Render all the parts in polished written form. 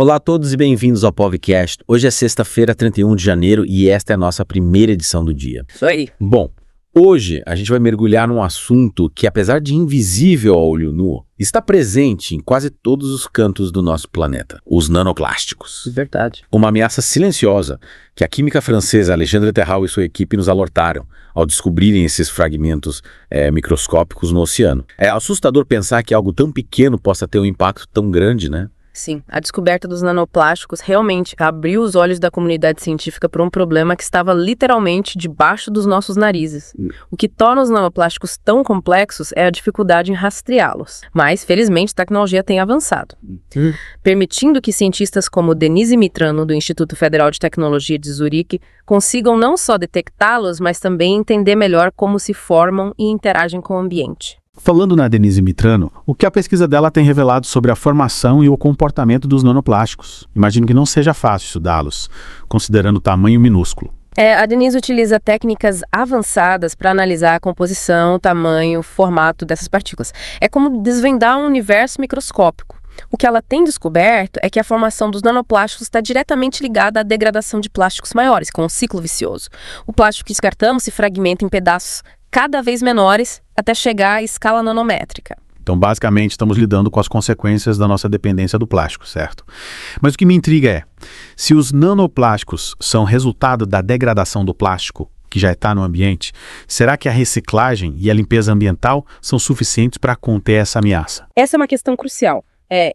Olá a todos e bem-vindos ao Povcast. Hoje é sexta-feira, 31 de janeiro, e esta é a nossa primeira edição do dia. Isso aí. Bom, hoje a gente vai mergulhar num assunto que, apesar de invisível ao olho nu, está presente em quase todos os cantos do nosso planeta: os nanoplásticos. Verdade. Uma ameaça silenciosa que a química francesa Alexandre Terral e sua equipe nos alertaram ao descobrirem esses fragmentos microscópicos no oceano. É assustador pensar que algo tão pequeno possa ter um impacto tão grande, né? Sim, a descoberta dos nanoplásticos realmente abriu os olhos da comunidade científica para um problema que estava literalmente debaixo dos nossos narizes. O que torna os nanoplásticos tão complexos é a dificuldade em rastreá-los. Mas, felizmente, a tecnologia tem avançado, permitindo que cientistas como Denise Mitrano, do Instituto Federal de Tecnologia de Zurique, consigam não só detectá-los, mas também entender melhor como se formam e interagem com o ambiente. Falando na Denise Mitrano, o que a pesquisa dela tem revelado sobre a formação e o comportamento dos nanoplásticos? Imagino que não seja fácil estudá-los, considerando o tamanho minúsculo. A Denise utiliza técnicas avançadas para analisar a composição, tamanho, formato dessas partículas. É como desvendar um universo microscópico. O que ela tem descoberto é que a formação dos nanoplásticos está diretamente ligada à degradação de plásticos maiores, com um ciclo vicioso. O plástico que descartamos se fragmenta em pedaços cada vez menores até chegar à escala nanométrica. Então, basicamente, estamos lidando com as consequências da nossa dependência do plástico, certo? Mas o que me intriga é, se os nanoplásticos são resultado da degradação do plástico, que já está no ambiente, será que a reciclagem e a limpeza ambiental são suficientes para conter essa ameaça? Essa é uma questão crucial.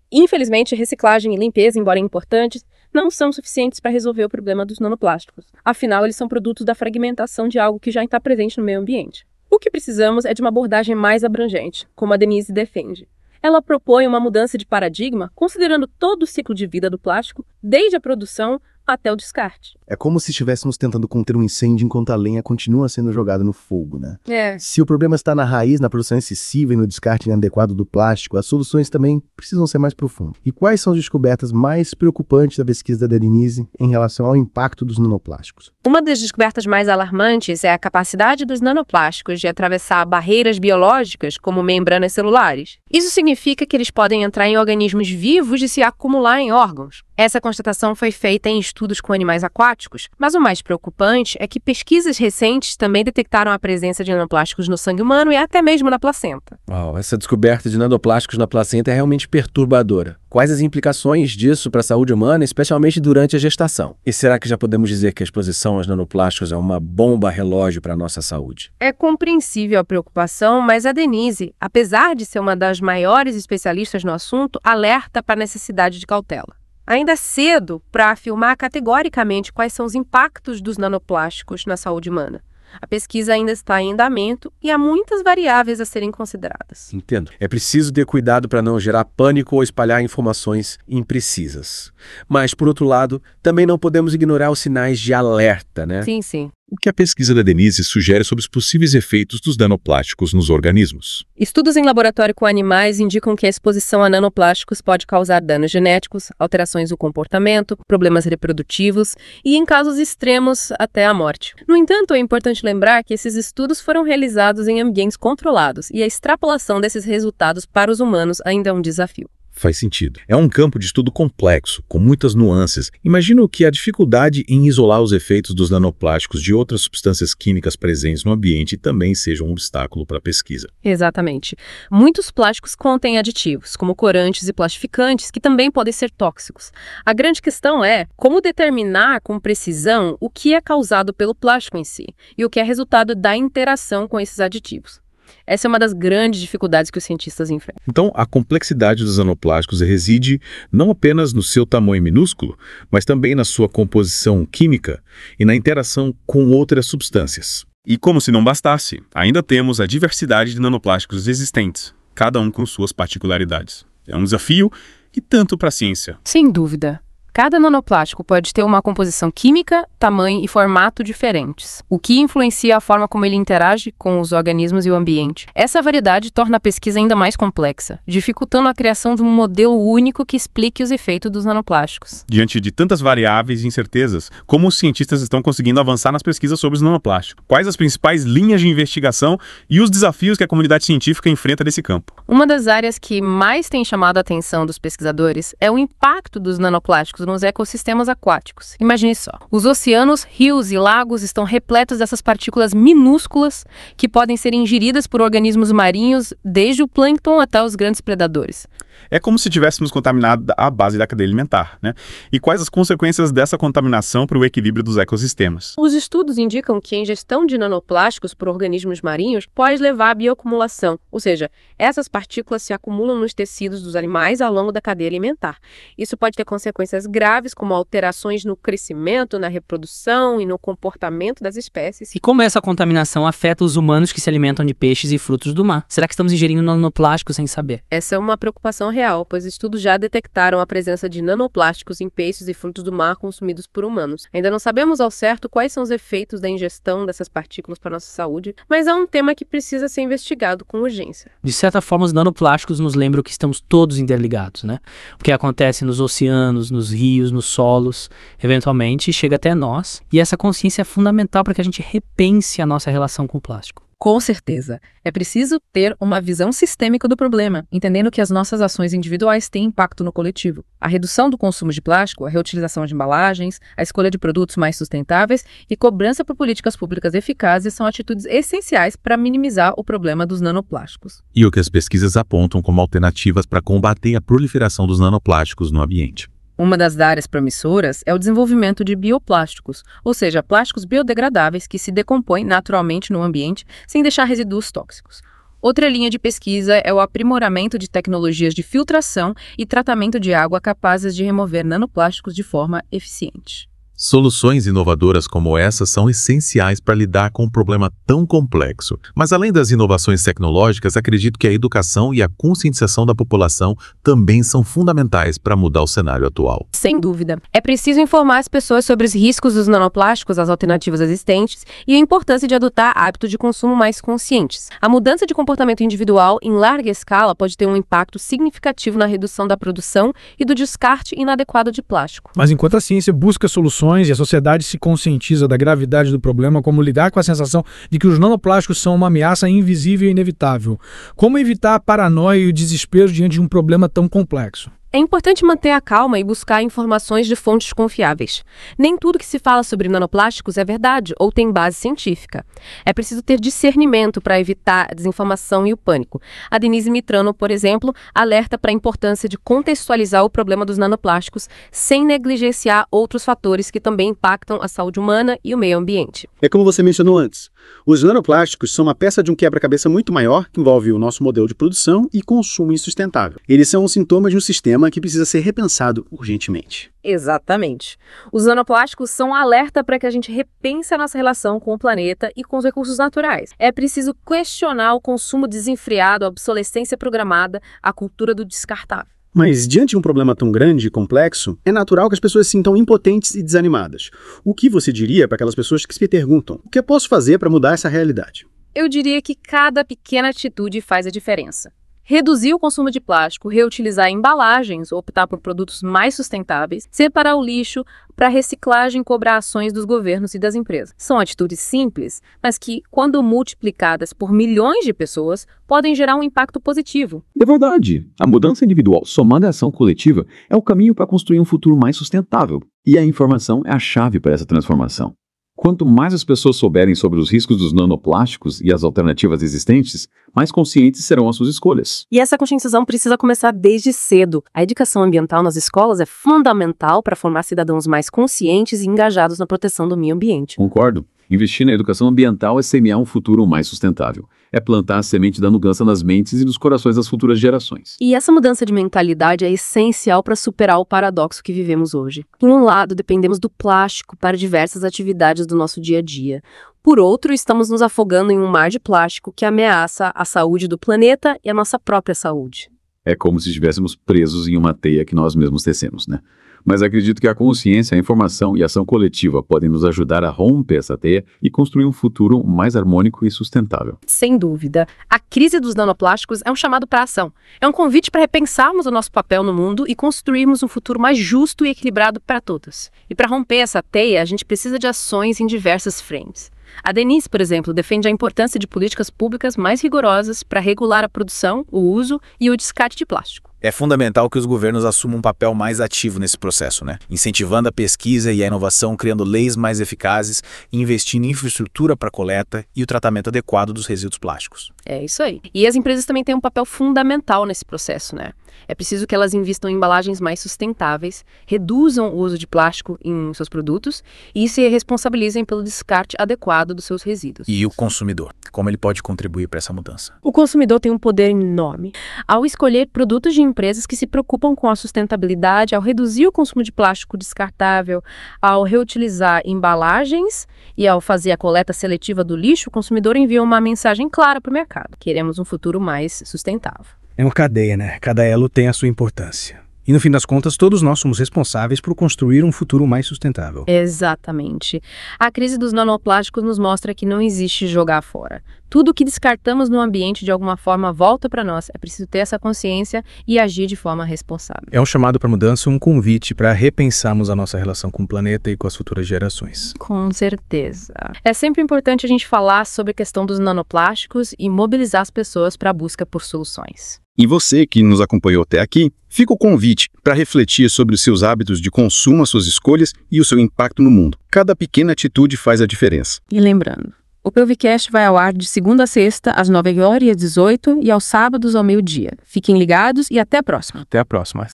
Infelizmente, reciclagem e limpeza, embora importantes, não são suficientes para resolver o problema dos nanoplásticos. Afinal, eles são produtos da fragmentação de algo que já está presente no meio ambiente. O que precisamos é de uma abordagem mais abrangente, como a Denise defende. Ela propõe uma mudança de paradigma, considerando todo o ciclo de vida do plástico, desde a produção até o descarte. É como se estivéssemos tentando conter um incêndio enquanto a lenha continua sendo jogada no fogo, né? Se o problema está na raiz, na produção excessiva e no descarte inadequado do plástico, as soluções também precisam ser mais profundas. E quais são as descobertas mais preocupantes da pesquisa da Denise em relação ao impacto dos nanoplásticos? Uma das descobertas mais alarmantes é a capacidade dos nanoplásticos de atravessar barreiras biológicas, como membranas celulares. Isso significa que eles podem entrar em organismos vivos e se acumular em órgãos. Essa constatação foi feita em estudos com animais aquáticos, mas o mais preocupante é que pesquisas recentes também detectaram a presença de nanoplásticos no sangue humano e até mesmo na placenta. Uau, essa descoberta de nanoplásticos na placenta é realmente perturbadora. Quais as implicações disso para a saúde humana, especialmente durante a gestação? E será que já podemos dizer que a exposição aos nanoplásticos é uma bomba relógio para a nossa saúde? É compreensível a preocupação, mas a Denise, apesar de ser uma das maiores especialistas no assunto, alerta para a necessidade de cautela. Ainda é cedo para afirmar categoricamente quais são os impactos dos nanoplásticos na saúde humana. A pesquisa ainda está em andamento e há muitas variáveis a serem consideradas. Entendo. É preciso ter cuidado para não gerar pânico ou espalhar informações imprecisas. Mas, por outro lado, também não podemos ignorar os sinais de alerta, né? Sim, sim. O que a pesquisa da Denise sugere sobre os possíveis efeitos dos nanoplásticos nos organismos? Estudos em laboratório com animais indicam que a exposição a nanoplásticos pode causar danos genéticos, alterações do comportamento, problemas reprodutivos e, em casos extremos, até a morte. No entanto, é importante lembrar que esses estudos foram realizados em ambientes controlados e a extrapolação desses resultados para os humanos ainda é um desafio. Faz sentido. É um campo de estudo complexo, com muitas nuances. Imagino que a dificuldade em isolar os efeitos dos nanoplásticos de outras substâncias químicas presentes no ambiente também seja um obstáculo para a pesquisa. Exatamente. Muitos plásticos contêm aditivos, como corantes e plastificantes, que também podem ser tóxicos. A grande questão é como determinar com precisão o que é causado pelo plástico em si e o que é resultado da interação com esses aditivos. Essa é uma das grandes dificuldades que os cientistas enfrentam. Então, a complexidade dos nanoplásticos reside não apenas no seu tamanho minúsculo, mas também na sua composição química e na interação com outras substâncias. E como se não bastasse, ainda temos a diversidade de nanoplásticos existentes, cada um com suas particularidades. É um desafio e tanto para a ciência. Sem dúvida. Cada nanoplástico pode ter uma composição química, tamanho e formato diferentes, o que influencia a forma como ele interage com os organismos e o ambiente. Essa variedade torna a pesquisa ainda mais complexa, dificultando a criação de um modelo único que explique os efeitos dos nanoplásticos. Diante de tantas variáveis e incertezas, como os cientistas estão conseguindo avançar nas pesquisas sobre os nanoplásticos? Quais as principais linhas de investigação e os desafios que a comunidade científica enfrenta nesse campo? Uma das áreas que mais tem chamado a atenção dos pesquisadores é o impacto dos nanoplásticos nos ecossistemas aquáticos. Imagine só, os oceanos, rios e lagos estão repletos dessas partículas minúsculas que podem ser ingeridas por organismos marinhos, desde o plâncton até os grandes predadores. É como se tivéssemos contaminado a base da cadeia alimentar, né? E quais as consequências dessa contaminação para o equilíbrio dos ecossistemas? Os estudos indicam que a ingestão de nanoplásticos por organismos marinhos pode levar à bioacumulação, ou seja, essas partículas se acumulam nos tecidos dos animais ao longo da cadeia alimentar. Isso pode ter consequências graves, como alterações no crescimento, na reprodução e no comportamento das espécies. E como essa contaminação afeta os humanos que se alimentam de peixes e frutos do mar? Será que estamos ingerindo nanoplásticos sem saber? Essa é uma preocupação real, pois estudos já detectaram a presença de nanoplásticos em peixes e frutos do mar consumidos por humanos. Ainda não sabemos ao certo quais são os efeitos da ingestão dessas partículas para a nossa saúde, mas é um tema que precisa ser investigado com urgência. De certa forma, os nanoplásticos nos lembram que estamos todos interligados, né? O que acontece nos oceanos, nos rios, nos solos, eventualmente chega até nós, e essa consciência é fundamental para que a gente repense a nossa relação com o plástico. Com certeza. É preciso ter uma visão sistêmica do problema, entendendo que as nossas ações individuais têm impacto no coletivo. A redução do consumo de plástico, a reutilização de embalagens, a escolha de produtos mais sustentáveis e cobrança por políticas públicas eficazes são atitudes essenciais para minimizar o problema dos nanoplásticos. E o que as pesquisas apontam como alternativas para combater a proliferação dos nanoplásticos no ambiente. Uma das áreas promissoras é o desenvolvimento de bioplásticos, ou seja, plásticos biodegradáveis que se decompõem naturalmente no ambiente sem deixar resíduos tóxicos. Outra linha de pesquisa é o aprimoramento de tecnologias de filtração e tratamento de água capazes de remover nanoplásticos de forma eficiente. Soluções inovadoras como essa são essenciais para lidar com um problema tão complexo. Mas além das inovações tecnológicas, acredito que a educação e a conscientização da população também são fundamentais para mudar o cenário atual. Sem dúvida. É preciso informar as pessoas sobre os riscos dos nanoplásticos, as alternativas existentes e a importância de adotar hábitos de consumo mais conscientes. A mudança de comportamento individual em larga escala pode ter um impacto significativo na redução da produção e do descarte inadequado de plástico. Mas enquanto a ciência busca soluções e a sociedade se conscientiza da gravidade do problema, como lidar com a sensação de que os nanoplásticos são uma ameaça invisível e inevitável, como evitar a paranoia e o desespero diante de um problema tão complexo? É importante manter a calma e buscar informações de fontes confiáveis. Nem tudo que se fala sobre nanoplásticos é verdade ou tem base científica. É preciso ter discernimento para evitar a desinformação e o pânico. A Denise Mitrano, por exemplo, alerta para a importância de contextualizar o problema dos nanoplásticos sem negligenciar outros fatores que também impactam a saúde humana e o meio ambiente. É como você mencionou antes. Os nanoplásticos são uma peça de um quebra-cabeça muito maior que envolve o nosso modelo de produção e consumo insustentável. Eles são um sintoma de um sistema que precisa ser repensado urgentemente. Exatamente. Os nanoplásticos são um alerta para que a gente repense a nossa relação com o planeta e com os recursos naturais. É preciso questionar o consumo desenfreado, a obsolescência programada, a cultura do descartável. Mas, diante de um problema tão grande e complexo, é natural que as pessoas se sintam impotentes e desanimadas. O que você diria para aquelas pessoas que se perguntam: o que eu posso fazer para mudar essa realidade? Eu diria que cada pequena atitude faz a diferença. Reduzir o consumo de plástico, reutilizar embalagens, optar por produtos mais sustentáveis, separar o lixo para reciclagem e cobrar ações dos governos e das empresas. São atitudes simples, mas que, quando multiplicadas por milhões de pessoas, podem gerar um impacto positivo. É verdade. A mudança individual somada à ação coletiva é o caminho para construir um futuro mais sustentável. E a informação é a chave para essa transformação. Quanto mais as pessoas souberem sobre os riscos dos nanoplásticos e as alternativas existentes, mais conscientes serão as suas escolhas. E essa conscientização precisa começar desde cedo. A educação ambiental nas escolas é fundamental para formar cidadãos mais conscientes e engajados na proteção do meio ambiente. Concordo. Investir na educação ambiental é semear um futuro mais sustentável. É plantar a semente da mudança nas mentes e nos corações das futuras gerações. E essa mudança de mentalidade é essencial para superar o paradoxo que vivemos hoje. Por um lado, dependemos do plástico para diversas atividades do nosso dia a dia. Por outro, estamos nos afogando em um mar de plástico que ameaça a saúde do planeta e a nossa própria saúde. É como se estivéssemos presos em uma teia que nós mesmos tecemos, né? Mas acredito que a consciência, a informação e a ação coletiva podem nos ajudar a romper essa teia e construir um futuro mais harmônico e sustentável. Sem dúvida. A crise dos nanoplásticos é um chamado para a ação. É um convite para repensarmos o nosso papel no mundo e construirmos um futuro mais justo e equilibrado para todos. E para romper essa teia, a gente precisa de ações em diversas frentes. A Denise, por exemplo, defende a importância de políticas públicas mais rigorosas para regular a produção, o uso e o descarte de plástico. É fundamental que os governos assumam um papel mais ativo nesse processo, né? Incentivando a pesquisa e a inovação, criando leis mais eficazes e investindo em infraestrutura para a coleta e o tratamento adequado dos resíduos plásticos. É isso aí. E as empresas também têm um papel fundamental nesse processo, né? É preciso que elas invistam em embalagens mais sustentáveis, reduzam o uso de plástico em seus produtos e se responsabilizem pelo descarte adequado dos seus resíduos. E o consumidor? Como ele pode contribuir para essa mudança? O consumidor tem um poder enorme. Ao escolher produtos de empresas que se preocupam com a sustentabilidade, ao reduzir o consumo de plástico descartável, ao reutilizar embalagens e ao fazer a coleta seletiva do lixo, o consumidor envia uma mensagem clara para o mercado. Queremos um futuro mais sustentável. É uma cadeia, né? Cada elo tem a sua importância. E no fim das contas, todos nós somos responsáveis por construir um futuro mais sustentável. Exatamente. A crise dos nanoplásticos nos mostra que não existe jogar fora. Tudo que descartamos no ambiente de alguma forma volta para nós. É preciso ter essa consciência e agir de forma responsável. É um chamado para mudança, um convite para repensarmos a nossa relação com o planeta e com as futuras gerações. Com certeza. É sempre importante a gente falar sobre a questão dos nanoplásticos e mobilizar as pessoas para a busca por soluções. E você que nos acompanhou até aqui, fica o convite para refletir sobre os seus hábitos de consumo, as suas escolhas e o seu impacto no mundo. Cada pequena atitude faz a diferença. E lembrando, o PUVCast vai ao ar de segunda a sexta, às 9h e às 18h e aos sábados ao meio-dia. Fiquem ligados e até a próxima. Até a próxima.